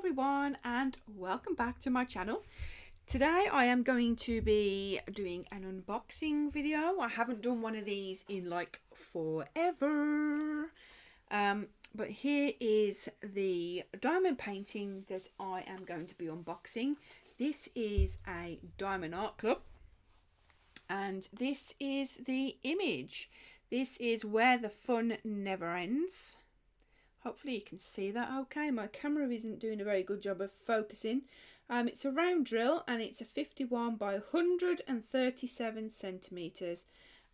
everyone and welcome back to my channel. Today I am going to be doing an unboxing video. I haven't done one of these in like forever. But here is the diamond painting that I am going to be unboxing. This is a Diamond Art Club and this is the image. This is Where the Fun Never Ends. Hopefully you can see that okay. My camera isn't doing a very good job of focusing. It's a round drill and it's a 51 by 137 centimeters,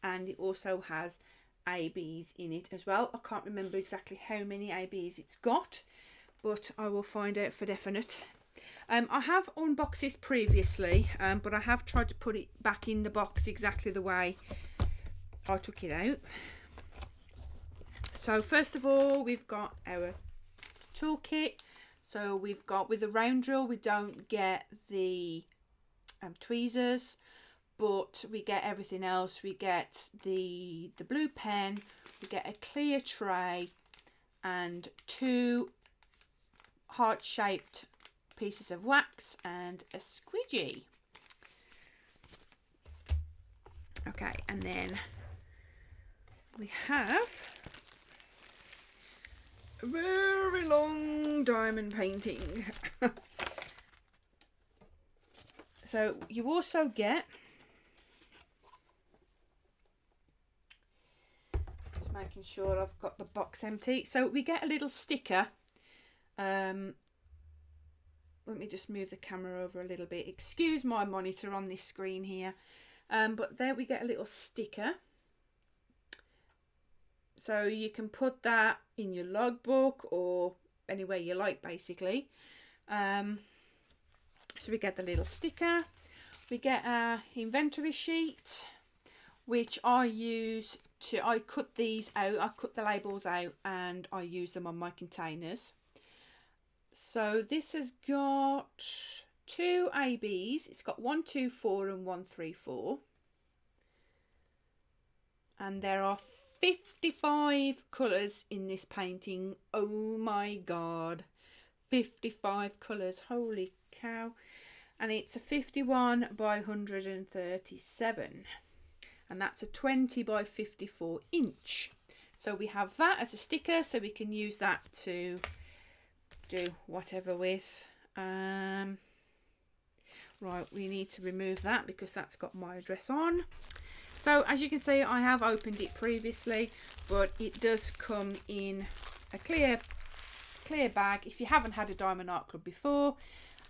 and it also has ABs in it as well. I can't remember exactly how many ABs it's got, but I will find out for definite. I have unboxed this previously, but I have tried to put it back in the box exactly the way I took it out. So first of all, we've got our toolkit. So we've got, with the round drill, we don't get the tweezers, but we get everything else. We get the blue pen, we get a clear tray, and two heart-shaped pieces of wax and a squidgy. Okay, and then we have a very long diamond painting. So you also get, just making sure I've got the box empty, so we get a little sticker. Let me just move the camera over a little bit. Excuse my monitor on this screen here. But there we get a little sticker. So you can put that in your logbook or anywhere you like, basically. So we get the little sticker. We get a inventory sheet, which I use to, I cut these out, I cut the labels out and I use them on my containers. So this has got two ABs. It's got 124 and 134. And there are 55 colours in this painting. Oh my god, 55 colours, holy cow. And it's a 51 by 137, and that's a 20 by 54 inch. So we have that as a sticker, so we can use that to do whatever with. Right, we need to remove that because that's got my address on. So as you can see, I have opened it previously, but it does come in a clear bag. If you haven't had a Diamond Art Club before,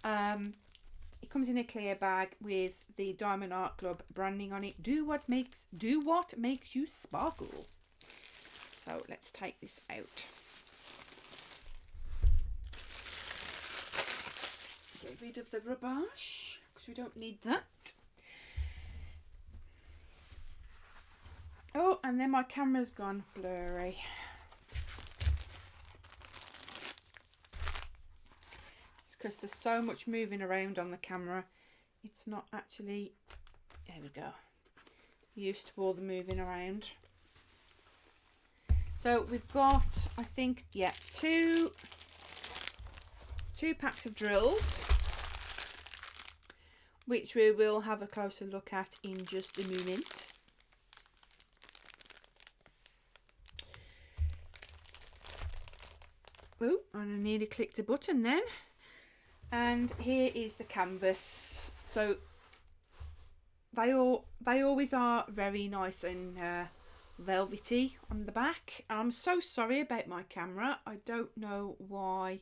it comes in a clear bag with the Diamond Art Club branding on it. Do what makes you sparkle. So let's take this out. Get rid of the rubbish because we don't need that. Oh, and then my camera's gone blurry. It's because there's so much moving around on the camera. It's not actually, there we go, used to all the moving around. So we've got, I think, yeah, two packs of drills, which we will have a closer look at in just a moment. Oh, and I nearly clicked a button then. And here is the canvas. So they always are very nice and velvety on the back. I'm so sorry about my camera. I don't know why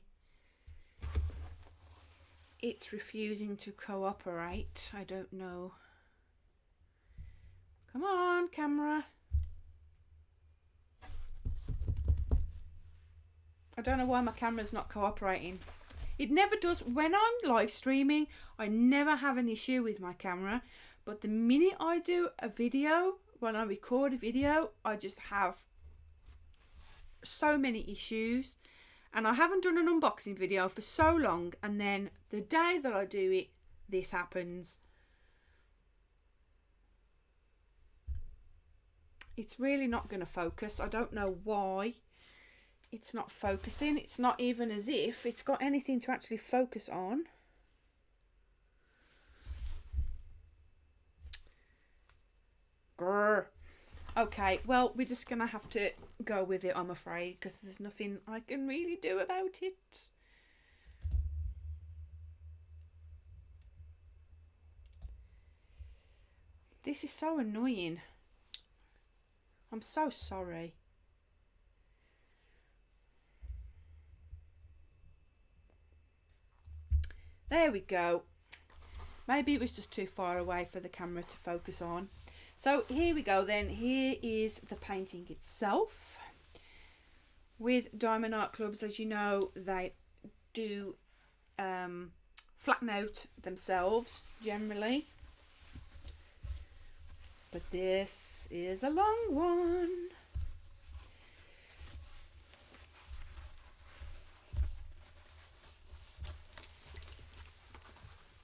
it's refusing to cooperate. I don't know. Come on, camera. I don't know why my camera's not cooperating. It never does. When I'm live streaming, I never have an issue with my camera. But the minute I do a video, when I record a video, I just have so many issues. And I haven't done an unboxing video for so long. And then the day that I do it, this happens. It's really not going to focus. I don't know why. it's not focusing. It's not even as if it's got anything to actually focus on. Grr. Okay, well, we're just going to have to go with it, I'm afraid, because there's nothing I can really do about it. This is so annoying. I'm so sorry. There we go. Maybe it was just too far away for the camera to focus on. So here we go then. Here is the painting itself. With diamond art clubs, as you know, they do flatten out themselves generally. But this is a long one.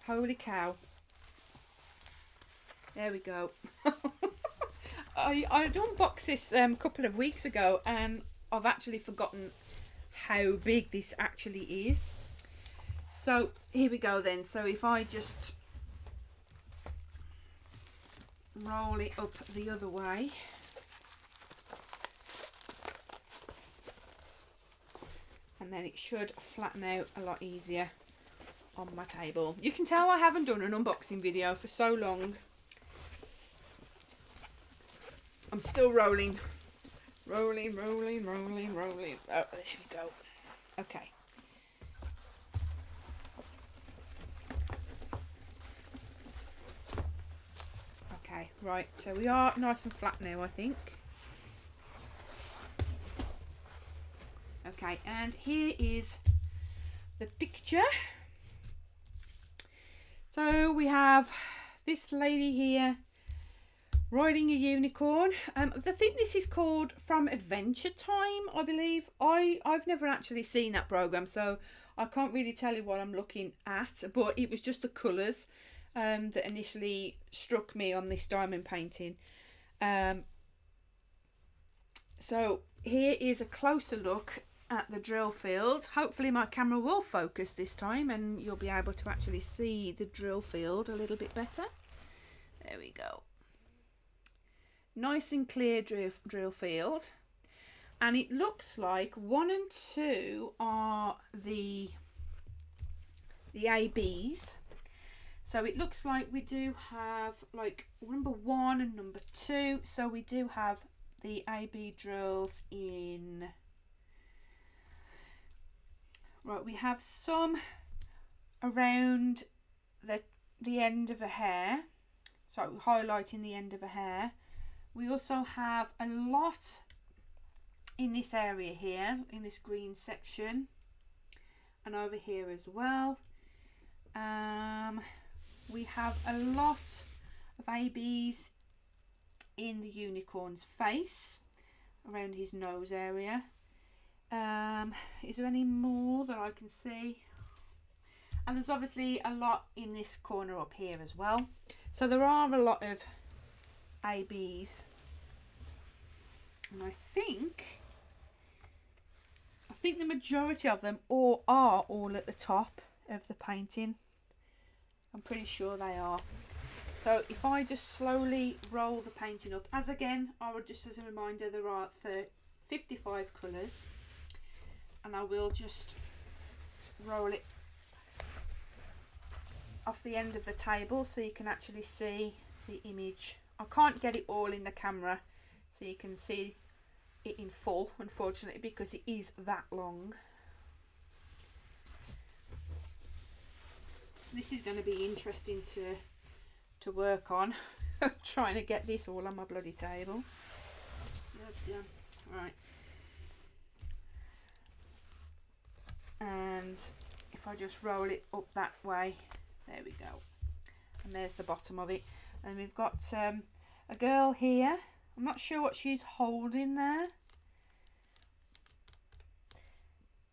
Holy cow. There we go. I unboxed this a couple of weeks ago, and I've actually forgotten how big this actually is. So here we go then. So if I just roll it up the other way. And then it should flatten out a lot easier on my table. You can tell I haven't done an unboxing video for so long. I'm still rolling. Rolling. Oh, there we go. Okay. Okay, right. So we are nice and flat now, I think. Okay, and here is the picture. So we have this lady here riding a unicorn. I think this is called From Adventure Time, I believe. I've never actually seen that program, so I can't really tell you what I'm looking at, but it was just the colours that initially struck me on this diamond painting. So here is a closer look at the drill field. Hopefully my camera will focus this time and you'll be able to actually see the drill field a little bit better. There we go. Nice and clear drill field, and it looks like 1 and 2 are the ABs. So it looks like we do have like number 1 and number 2. So we do have the AB drills in. Right, we have some around the end of a hair, so highlighting the end of a hair. We also have a lot in this area here, in this green section, and over here as well. We have a lot of ABs in the unicorn's face, around his nose area. Is there any more that I can see? And there's obviously a lot in this corner up here as well. So there are a lot of ABs, and I think the majority of them are all at the top of the painting. I'm pretty sure they are. So if I just slowly roll the painting up, as again, just as a reminder, there are 55 colours, and I will just roll it off the end of the table so you can actually see the image. I can't get it all in the camera so you can see it in full, unfortunately, because it is that long. This is going to be interesting to work on. Trying to get this all on my bloody table. Right. And if I just roll it up that way, there we go. And there's the bottom of it. And we've got a girl here. I'm not sure what she's holding there.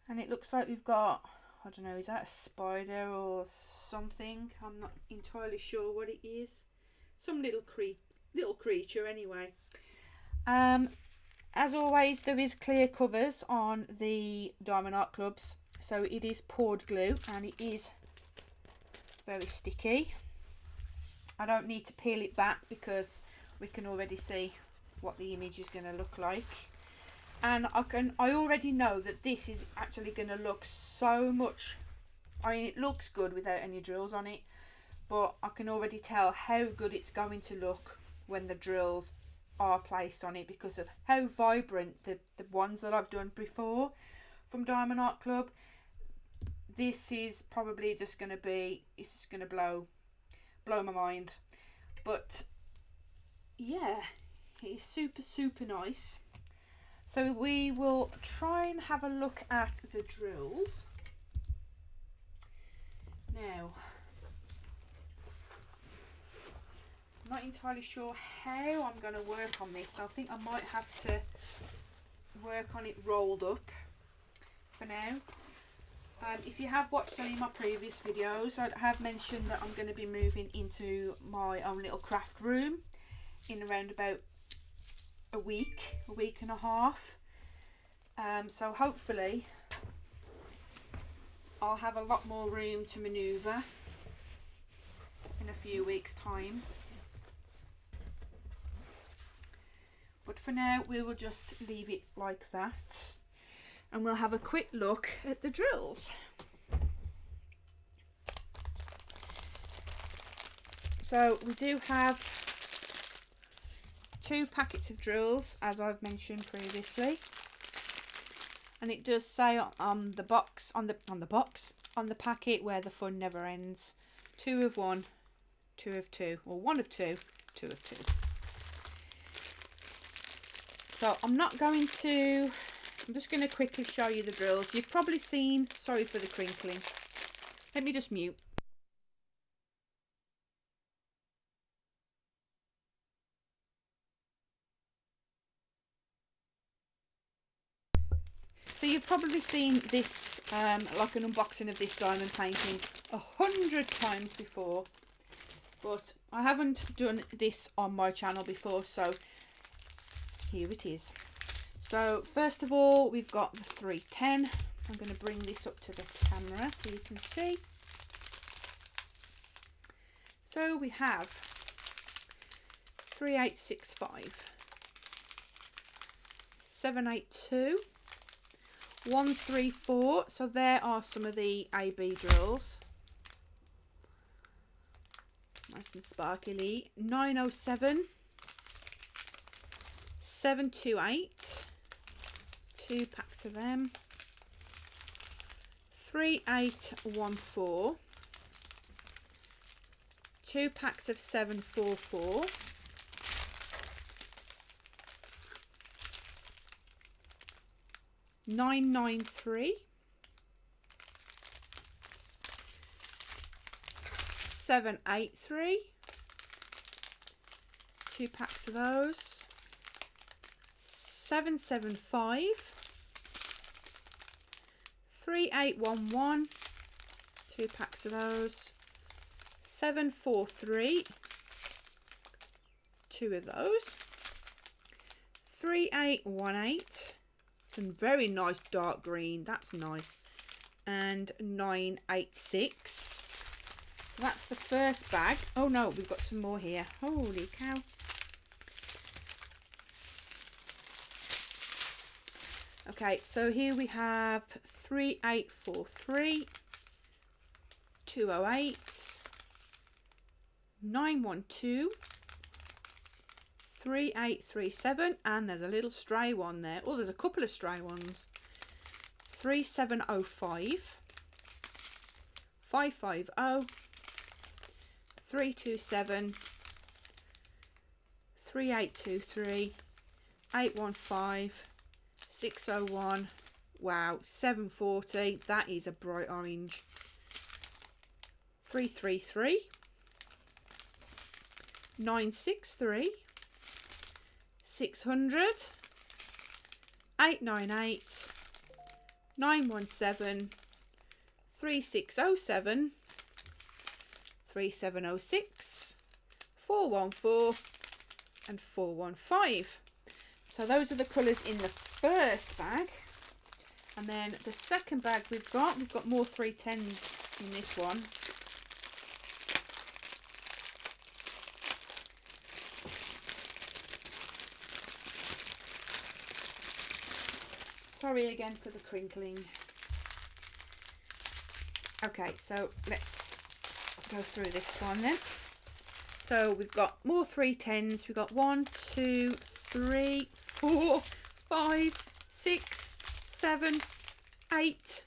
And it looks like we've got, I don't know, is that a spider or something? I'm not entirely sure what it is. Some little creature anyway. As always, there is clear covers on the Diamond Art clubs, so it is poured glue and it is very sticky. I don't need to peel it back because we can already see what the image is going to look like, and I already know that this is actually going to look so much, I mean, it looks good without any drills on it, but I can already tell how good it's going to look when the drills are placed on it, because of how vibrant the ones that I've done before from Diamond Art Club. This is probably just going to be, it's just going to blow my mind. But yeah, it's super nice. So we will try and have a look at the drills now. I'm not entirely sure how I'm going to work on this. I think I might have to work on it rolled up for now. If you have watched any of my previous videos, I have mentioned that I'm going to be moving into my own little craft room in around about a week and a half. So hopefully I'll have a lot more room to manoeuvre in a few weeks' time. But for now, we will just leave it like that. And we'll have a quick look at the drills. So we do have 2 packets of drills, as I've mentioned previously. And it does say on the box, on the packet, where the fun never ends. 2 of 1, 2 of 2, or 1 of 2, 2 of 2. So I'm just going to quickly show you the drills. You've probably seen, sorry for the crinkling. Let me just mute. So you've probably seen this, like an unboxing of this diamond painting 100 times before. But I haven't done this on my channel before, so here it is. So first of all, we've got the 310. I'm going to bring this up to the camera so you can see. So we have 3865, 782, 134. So there are some of the AB drills. Nice and sparkly. 907, 728. 2 packs of them. 3814. 2 packs of 744. 993. 783. 2 packs of those. 775. 3811. 2 packs of those. 743. 2 of those. 3818. Some very nice dark green. That's nice. And 986. So that's the first bag. Oh no, we've got some more here. Holy cow. Okay, so here we have 3843, 208, 912, 3837, and there's a little stray one there. Oh, there's a couple of stray ones. 3705, 550, 327, 3823, 815, 601. Wow, 740. That is a bright orange. 333, 963, 600, 898, 917, 3607, 3706, 414 and 415. So those are the colours in the first bag. And then the second bag we've got more 310s in this one. Sorry again for the crinkling. Okay, so let's go through this one then. So we've got more 310s. We've got 1, 2, 3, 4, 5, 6, 7, 8,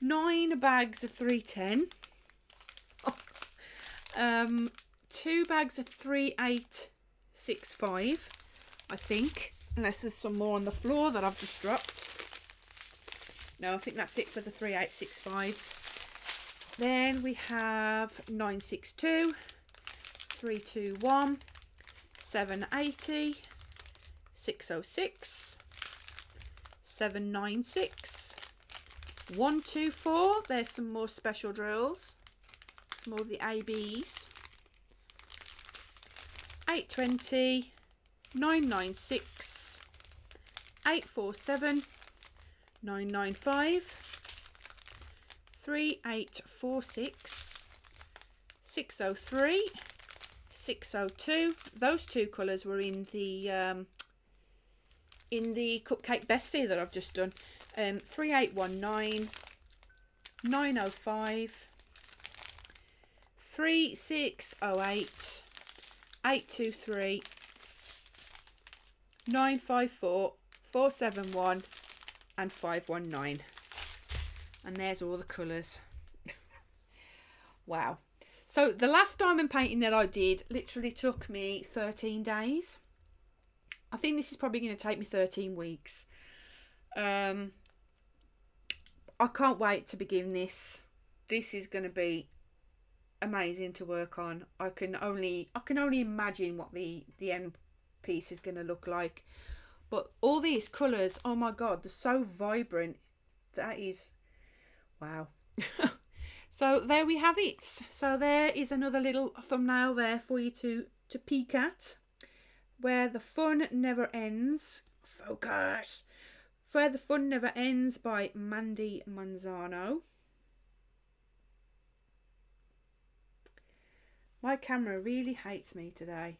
9 bags of 310. 2 bags of 3865, I think. Unless there's some more on the floor that I've just dropped. No, I think that's it for the 3865s. Then we have 962, 321, 780, 606, 796, 124. There's some more special drills. Some more of the ABs. 820, 996, 847, 995, 3846, 603, 602. Those two colours were in the cupcake bestie that I've just done. 3819, 905, 3608, 823, 954, 471 and 519. And there's all the colours. Wow. So the last diamond painting that I did literally took me 13 days. I think this is probably going to take me 13 weeks. I can't wait to begin this. This is going to be amazing to work on. I can only imagine what the end piece is going to look like. But all these colours, oh my god, they're so vibrant. That is wow. So there we have it. So there is another little thumbnail there for you to peek at. Where the Fun Never Ends. Focus. Where the Fun Never Ends by Mandie Manzano. My camera really hates me today.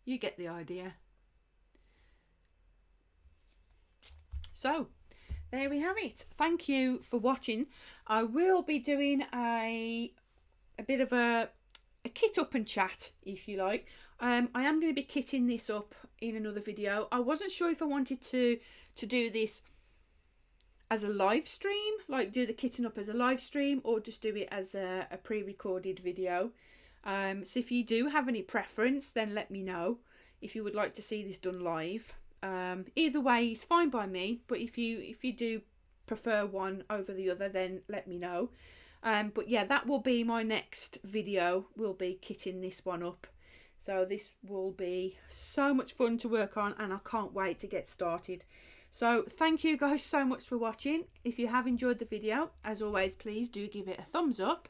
You get the idea. So, there we have it. Thank you for watching. I will be doing a bit of a kit up and chat, if you like. I am going to be kitting this up in another video. I wasn't sure if I wanted to do this as a live stream, like do the kitting up as a live stream, or just do it as a pre-recorded video. So if you do have any preference, then let me know if you would like to see this done live. Either way is fine by me, but if you do prefer one over the other, then let me know. But yeah, that will be my next video. We'll be kitting this one up. So this will be so much fun to work on, and I can't wait to get started. So thank you guys so much for watching. If you have enjoyed the video, as always, please do give it a thumbs up.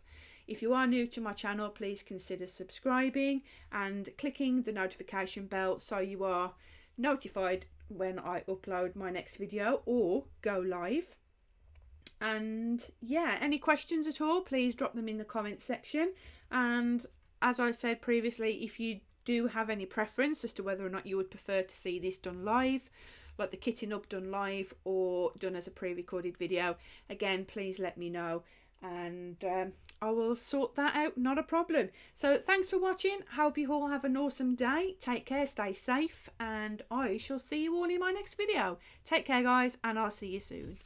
If you are new to my channel, please consider subscribing and clicking the notification bell so you are notified when I upload my next video or go live. And yeah, any questions at all, please drop them in the comments section. And as I said previously, if you do have any preference as to whether or not you would prefer to see this done live, like the kitting up done live or done as a pre-recorded video, again, please let me know, and I will sort that out, not a problem. So thanks for watching. Hope you all have an awesome day. Take care, stay safe, and I shall see you all in my next video. Take care guys, and I'll see you soon.